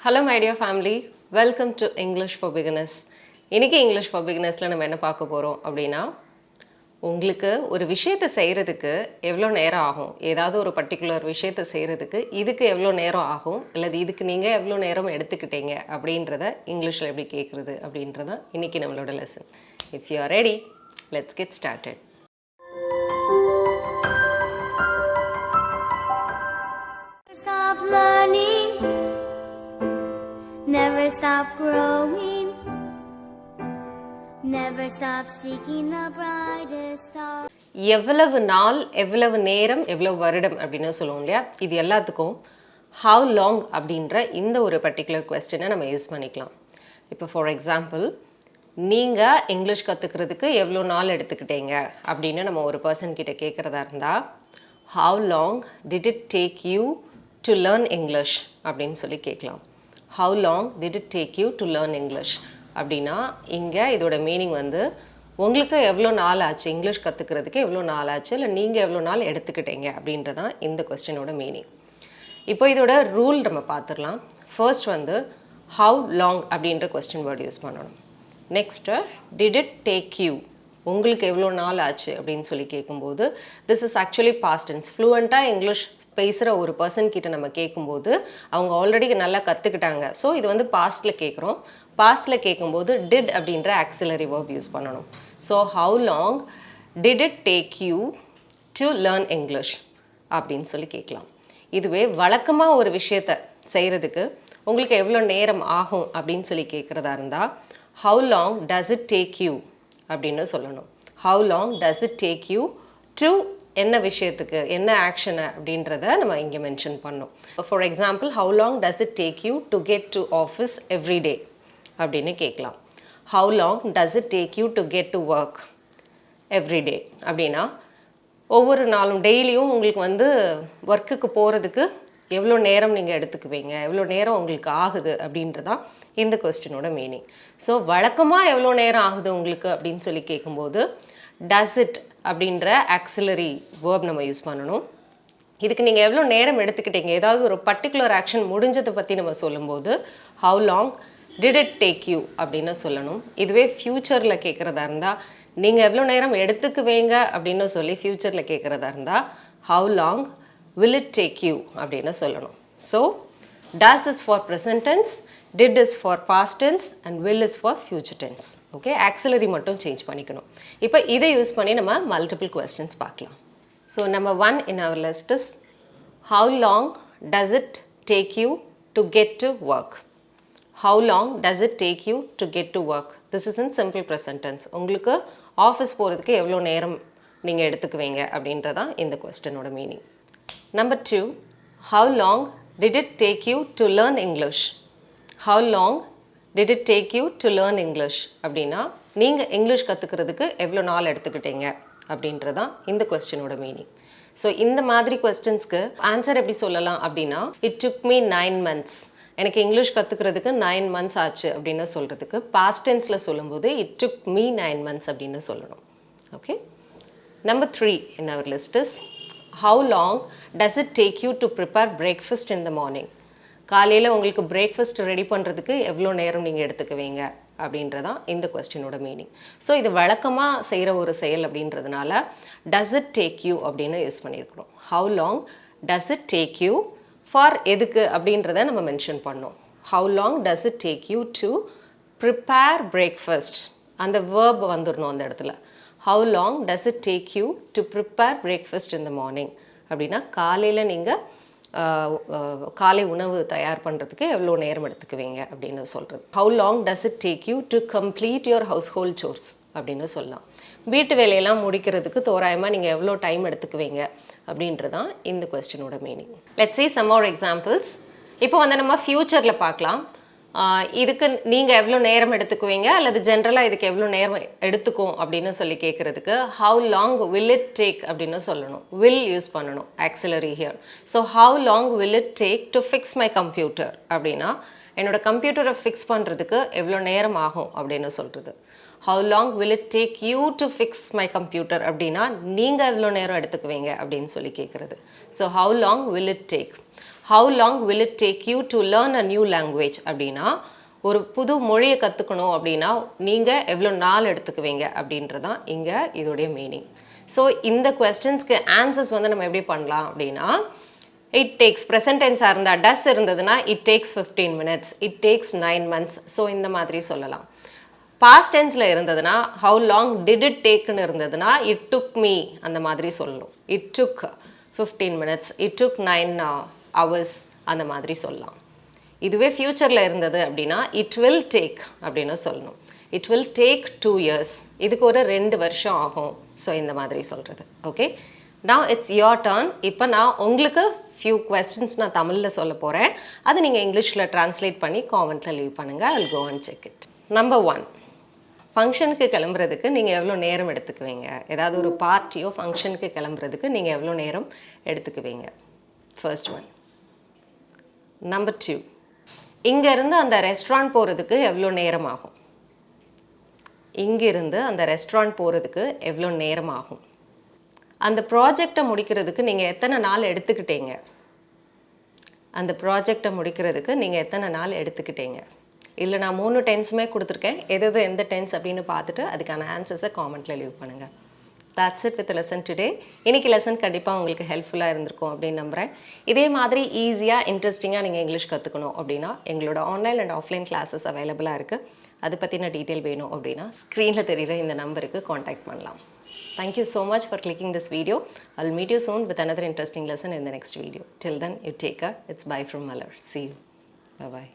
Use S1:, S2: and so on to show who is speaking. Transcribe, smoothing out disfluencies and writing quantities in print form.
S1: Hello my dear family, welcome to English for Beginners. இன்னைக்கு English for Beginnersல நம்ம என்ன பார்க்க போறோம் அப்படினா உங்களுக்கு ஒரு விஷயத்தை செய்யிறதுக்கு எவ்வளவு நேரம் ஆகும் ஏதாவது ஒரு பர்టిక్యులர் விஷயத்தை செய்யிறதுக்கு இதுக்கு எவ்வளவு நேரம் ஆகும் இல்ல இதுக்கு நீங்க எவ்வளவு நேரம் எடுத்துக்கிட்டீங்க அப்படின்றத இங்கிலீஷ்ல எப்படி கேக்குறது அப்படின்றத இன்னைக்கு நம்மளோட lesson. If you are ready, let's get started.
S2: Stop learning, never stop growing, never stop seeking the brightest star.
S1: எவ்வளவு நாள் எவ்வளவு நேரம் எவ்வளவு வருடம் அப்படினு சொல்லுவோம் இல்லையா, இது எல்லாத்துக்கும் how long அப்படின்ற இந்த ஒரு பர்టిక్యులர் क्वेश्चனை நம்ம யூஸ் பண்ணிக்கலாம். இப்போ ஃபார் எக்ஸாம்பிள் நீங்க இங்கிலீஷ் கத்துக்கிறதுக்கு எவ்வளவு நாள் எடுத்துக்கிட்டீங்க அப்படினு நம்ம ஒரு पर्सन கிட்ட கேக்குறதா இருந்தா how long did it take you to learn English அப்படினு சொல்லி கேட்கலாம். How long did it take you to learn English அப்படினா இங்க இதோட மீனிங் வந்து உங்களுக்கு எவ்வளவு நாள் ஆச்சு இங்கிலீஷ் கத்துக்கிறதுக்கு எவ்வளவு நாள் ஆச்சு இல்ல நீங்க எவ்வளவு நாள் எடுத்துக்கிட்டீங்க அப்படின்றது தான் இந்த क्वेश्चनோட மீனிங். இப்போ இதோட ரூல் நம்ம பார்த்துடலாம். ஃபர்ஸ்ட் வந்து how long அப்படிங்கற क्वेश्चन வேர்ட் யூஸ் பண்ணனும். Next did it take you உங்களுக்கு எவ்வளவு நாள் ஆச்சு அப்படினு சொல்லி கேக்கும்போது this is actually past tense. fluent-ஆ இங்கிலீஷ் பேசுற ஒரு पर्सन கிட்ட நம்ம கேக்கும்போது அவங்க ஆல்ரெடி நல்லா கத்துக்கிட்டாங்க. சோ இது வந்து பாஸ்ட்ல கேக்குறோம். பாஸ்ட்ல கேக்கும்போது did அப்படிங்கற auxiliary verb யூஸ் பண்ணனும். So how long did it take you to learn English அப்படினு சொல்லி கேட்கலாம். இதுவே வழக்கமா ஒரு விஷயத்தை செய்யிறதுக்கு உங்களுக்கு எவ்வளவு நேரம் ஆகும் அப்படினு சொல்லி கேக்குறதா இருந்தா how long does it take you அப்படினு சொல்லணும். How long does it take you to என்ன விஷயத்துக்கு என்ன ஆக்ஷன் அப்படின்றத நம்ம இங்க மென்ஷன் பண்ணோம். For example, how long does it take you to get to office every day அப்படினு கேட்கலாம். How long does it take you to get to work every day அப்படினா ஒவ்வொரு நாளும் டெய்லியும் உங்களுக்கு வந்து வர்க்குக்கு போறதுக்கு எவ்வளவு நேரம் நீங்க எடுத்துக்குவீங்க எவ்வளவு நேரம் உங்களுக்கு ஆகுது அப்படின்றதா இந்த क्वेश्चनோட மீனிங். சோ வழக்கமா எவ்வளவு நேரம் ஆகுது உங்களுக்கு அப்படினு சொல்லி கேக்கும்போது does it அப்படிங்கற auxiliary verb நம்ம யூஸ் பண்ணனும். இதுக்கு நீங்க எவ்வளவு நேரம் எடுத்துக்கிட்டீங்க ஏதாவது ஒரு பர்టిక్యులர் ஆக்ஷன் முடிஞ்சத பத்தி நம்ம சொல்லும்போது how long did it take you அப்படினு சொல்லணும். இதுவே ஃபியூச்சர்ல கேக்குறதா இருந்தா நீங்க எவ்வளவு நேரம் எடுத்துக்குவீங்க அப்படினு சொல்லி ஃபியூச்சர்ல கேக்குறதா இருந்தா how long will it take you அப்படினு சொல்லணும். So does is for present tense, did is for past tense and will is for future tense. Okay, auxiliary மட்டும் சேஞ்ச் பண்ணிக்கணும். இப்போ இதை யூஸ் பண்ணி நம்ம மல்டிபிள் क्वेश्चंस பார்க்கலாம். So number 1 in our list is how long does it take you to get to work? How long does it take you to get to work? This is in simple present tense. உங்களுக்கு office போறதுக்கு எவ்வளவு நேரம் நீங்க எடுத்துக்குவீங்க அப்படின்றதா இந்த क्वेश्चनோட meaning. Number 2, how long did it take you to learn English? How long did it take you to learn English அப்படினா நீங்க English கத்துக்கிறதுக்கு எவ்வளவு நாள் எடுத்துக்கிட்டீங்க அப்படின்றதா இந்த क्वेश्चनோட மீனிங். சோ இந்த மாதிரி क्वेश्चंसக்கு ஆன்சர் எப்படி சொல்லலாம் அப்படினா it took me 9 months. எனக்கு இங்கிலீஷ் கத்துக்கிறதுக்கு 9 months ஆச்சு அப்படினு சொல்றதுக்கு past tenseல சொல்லும்போது it took me 9 months அப்படினு சொல்லணும். Okay? Number 3 in our list is how long does it take you to prepare breakfast in the morning? காலையில உங்களுக்கு பிரேக்ஃபாஸ்ட் ரெடி பண்றதுக்கு எவ்வளவு நேரம் நீங்க எடுத்துக்குவீங்க அப்படின்றதா இந்த क्वेश्चनோட மீனிங். சோ இது வழக்கமா செய்யற ஒரு செயல் அப்படின்றதுனால does it take you அப்படினு யூஸ் பண்ணிருக்கோம். How long does it take you for எதுக்கு அப்படின்றத நம்ம மென்ஷன் பண்ணோம். How long does it take you to prepare breakfast? அந்த verb வந்துறணும் அந்த இடத்துல. How long does it take you to prepare breakfast in the morning? அப்படினா காலையில நீங்க காலை உணவு தயார் பண்றதுக்கு எவ்வளவு நேரம் எடுத்துக்குவீங்க அப்படினு சொல்றது. How long does it take you to complete your household chores அப்படினு சொல்லலாம். வீட்டு வேலையெல்லாம் முடிக்கிறதுக்கு தோராயமா நீங்க எவ்வளவு டைம் எடுத்துக்குவீங்க அப்படின்றதா இந்த क्वेश्चनோட meaning. Let's see some more examples. இப்போ வந்து நம்ம ஃபியூச்சர்ல பார்க்கலாம். இதுக்கு நீங்க எவ்வளவு நேரம் எடுத்துக்குவீங்க அல்லது ஜெனரலா இதுக்கு எவ்வளவு நேரம் எடுத்துக்கும் அப்படினு சொல்லி கேக்குறதுக்கு how long will it take அப்படினு சொல்லணும். will யூஸ் பண்ணனும் auxiliary here. So how long will it take to fix my computer அப்படினா என்னோட கம்ப்யூட்டரை ஃபிக்ஸ் பண்றதுக்கு எவ்வளவு நேரம் ஆகும் அப்படினு சொல்றது. How long will it take you to fix my computer அப்படினா நீங்க எவ்வளவு நேரம் எடுத்துக்குவீங்க அப்படினு சொல்லி கேக்குறது. So how long will it take? How long will it take you to learn a new language அப்படின்னா ஒரு புது மொழியை கற்றுக்கணும் அப்படின்னா நீங்கள் எவ்வளோ நாள் எடுத்துக்குவீங்க அப்படின்றதான் இங்கே இதோடைய மீனிங். ஸோ இந்த கொஸ்டின்ஸ்க்கு ஆன்சர்ஸ் வந்து நம்ம எப்படி பண்ணலாம் அப்படின்னா, இட் டேக்ஸ் ப்ரெசன்ட் டென்ஸாக இருந்தால் டஸ் இருந்ததுன்னா it takes 15 minutes, it takes 9 months. So இந்த மாதிரி சொல்லலாம். பாஸ்ட் டென்ஸில் இருந்ததுன்னா ஹவு லாங் டிட் இட் டேக்குன்னு இருந்ததுன்னா இட் டுக் மீ அந்த மாதிரி சொல்லணும். It took 15 minutes, it took 9 hours அந்த மாதிரி சொல்லலாம். இதுவே ஃப்யூச்சரில் இருந்தது அப்படின்னா இட் வில் டேக் அப்படின்னு சொல்லணும். இட் வில் டேக் 2 years, இதுக்கு ஒரு 2 வருஷம் ஆகும். ஸோ இந்த மாதிரி சொல்கிறது. Okay, now it's your turn. இப்போ நான் உங்களுக்கு few questions நான் தமிழில் சொல்ல போகிறேன். அது நீங்கள் இங்கிலீஷில் ட்ரான்ஸ்லேட் பண்ணி காமெண்ட்டில் லீவ் பண்ணுங்கள். I'll go and check it. Number 1, ஃபங்க்ஷனுக்கு கிளம்புறதுக்கு நீங்கள் எவ்வளோ நேரம் எடுத்துக்குவீங்க? ஏதாவது ஒரு பார்ட்டியோ ஃபங்க்ஷனுக்கு கிளம்புறதுக்கு நீங்கள் எவ்வளோ நேரம் எடுத்துக்குவீங்க? First one. நம்பர் 2, இங்கேருந்து அந்த ரெஸ்டாரண்ட் போகிறதுக்கு எவ்வளோ நேரம் ஆகும்? இங்கிருந்து அந்த ரெஸ்டாரண்ட் போகிறதுக்கு எவ்வளோ நேரம் ஆகும்? அந்த ப்ராஜெக்டை முடிக்கிறதுக்கு நீங்கள் எத்தனை நாள் எடுத்துக்கிட்டீங்க? அந்த ப்ராஜெக்டை முடிக்கிறதுக்கு நீங்கள் எத்தனை நாள் எடுத்துக்கிட்டீங்க? இல்லை நான் 3 டென்ஸுமே கொடுத்துருக்கேன். எது எந்த டென்ஸ் அப்படின்னு பார்த்துட்டு அதுக்கான ஆன்சர்ஸை காமெண்ட்டில் லீவ் பண்ணுங்கள். That's it with the lesson today. இன்னைக்கு லெசன் கண்டிப்பாக உங்களுக்கு ஹெல்ப்ஃபுல்லாக இருந்திருக்கும் அப்படின்னு நம்புகிறேன். இதே மாதிரி ஈஸியாக இன்ட்ரெஸ்டிங்காக நீங்கள் இங்கிலீஷ் கற்றுக்கணும் அப்படின்னா எங்களோட ஆன்லைன் அண்ட் ஆஃப்லைன் கிளாஸஸ் அவைலபிளாக இருக்குது. அதை பற்றின டீட்டெயில் வேணும் அப்படின்னா ஸ்க்ரீனில் தெரிகிற இந்த நம்பருக்கு காண்டாக்ட் பண்ணலாம். Thank you so much for clicking this video. I'll meet you soon with another interesting lesson in the next video. Till then, you take care. It's bye from Malar. See you. Bye-bye.